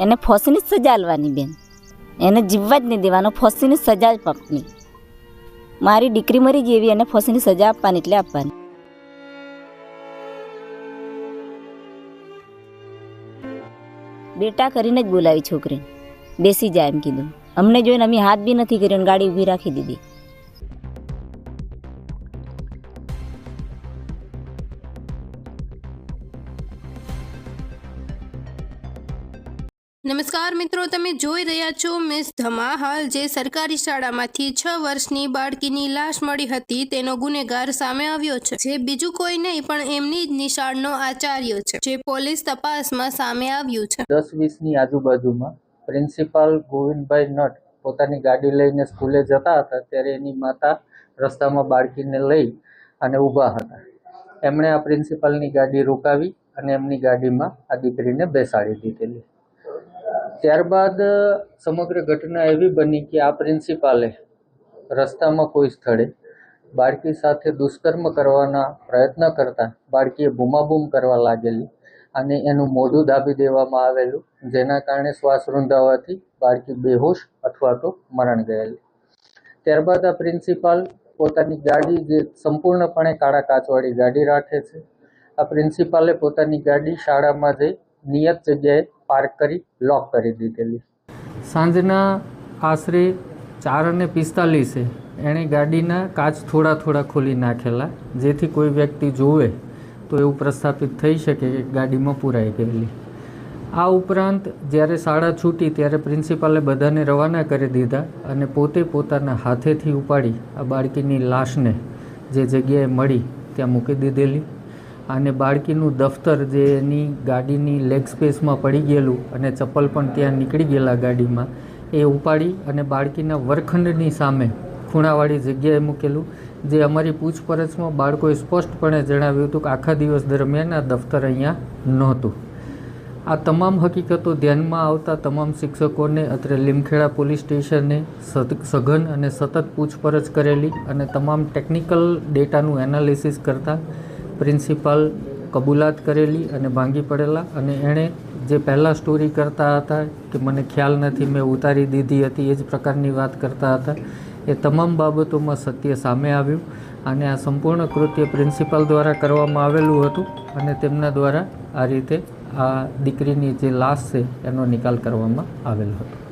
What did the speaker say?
એને ફોસીની જ સજા આલવાની બેન, એને જીવવા જ નહીં દેવાનો, ફોસીની સજા જ આપવાની. મારી દીકરી મરી જેવી એને ફોસીની સજા આપવાની એટલે આપવાની. બેટા કરીને જ બોલાવી છોકરીને, બેસી જાય એમ કીધું. અમને જોઈને અમે હાથ બી નથી કર્યો, ગાડી ઊભી રાખી દીધી. નમસ્કાર મિત્રો, તમે જોઈ રહ્યા છો મિસ ધમા. હાલ જે સરકારી શાળામાંથી 6 વર્ષની બાળકીની લાશ મળી હતી તેનો ગુનેગાર સામે આવ્યો છે, જે બીજું કોઈ નહીં પણ એમની જ નિશાળનો આચાર્ય છે, જે પોલીસ તપાસમાં સામે આવ્યું છે. 10-20ની આજુબાજુમાં પ્રિન્સિપાલ ગોવિંદભાઈ નટ પોતાની ગાડી લઈને સ્કૂલે જતા હતા, ત્યારે એની માતા રસ્તામાં બાળકીને લઈ અને ઊભા હતા. એમણે આ પ્રિન્સિપાલની ગાડી રોકાવી અને એમની ગાડીમાં આ દીકરીને બેસાડી દીધેલી. ત્યારબાદ સમગ્ર ઘટના એવી બની કે આ પ્રિન્સિપાલે રસ્તામાં કોઈ સ્થળે બાળકી સાથે દુષ્કર્મ કરવાના પ્રયત્ન કરતા બાળકીએ બૂમાબૂમ કરવા લાગેલી અને એનું મોઢું દાબી દેવામાં આવેલું, જેના કારણે શ્વાસ રૂંધાવાથી બાળકી બેહોશ અથવા તો મરણ ગયેલી. ત્યારબાદ આ પ્રિન્સિપાલ પોતાની ગાડી, જે સંપૂર્ણપણે કાળા કાચવાળી ગાડી રાખે છે, આ પ્રિન્સિપાલે પોતાની ગાડી શાળામાં જઈ નિયત જગ્યાએ પાર્ક કરી લોક કરી દીધેલી. સાંજના આશરે 4:45 એણે ગાડીના કાચ થોડા ખોલી નાખેલા, જેથી કોઈ વ્યક્તિ જોવે તો એવું પ્રસ્થાપિત થઈ શકે કે ગાડીમાં પૂરાઈ ગયેલી. આ ઉપરાંત જ્યારે શાળા છૂટી ત્યારે પ્રિન્સિપાલે બધાને રવાના કરી દીધા અને પોતે પોતાના હાથેથી ઉપાડી આ બાળકીની લાશને જે જગ્યાએ મળી ત્યાં મૂકી દીધેલી અને બાળકીનું દફતર જે એની ગાડીની લેગ સ્પેસમાં પડી ગયેલું અને ચપ્પલ પણ ત્યાં નીકળી ગયેલા ગાડીમાં, એ ઉપાડી અને બાળકીના વરખંડની સામે ખૂણાવાળી જગ્યાએ મૂકેલું, જે અમારી પૂછપરછમાં બાળકોએ સ્પષ્ટપણે જણાવ્યું હતું કે આખા દિવસ દરમિયાન આ દફતર અહીંયા નહોતું. આ તમામ હકીકતો ધ્યાનમાં આવતા તમામ શિક્ષકોને અત્રે લીમખેડા પોલીસ સ્ટેશને સઘન અને સતત પૂછપરછ કરેલી અને તમામ ટેકનિકલ ડેટાનું એનાલિસિસ કરતાં પ્રિન્સિપાલ કબૂલાત કરેલી અને ભાંગી પડેલા. અને એણે જે પહેલાં સ્ટોરી કરતા હતા કે મને ખ્યાલ નથી, મેં ઉતારી દીધી હતી, એ જ પ્રકારની વાત કરતા હતા, એ તમામ બાબતોમાં સત્ય સામે આવ્યું અને આ સંપૂર્ણ કૃત્ય પ્રિન્સિપાલ દ્વારા કરવામાં આવેલું હતું અને તેમના દ્વારા આ રીતે આ દીકરીની જે લાશ છે એનો નિકાલ કરવામાં આવેલો હતો.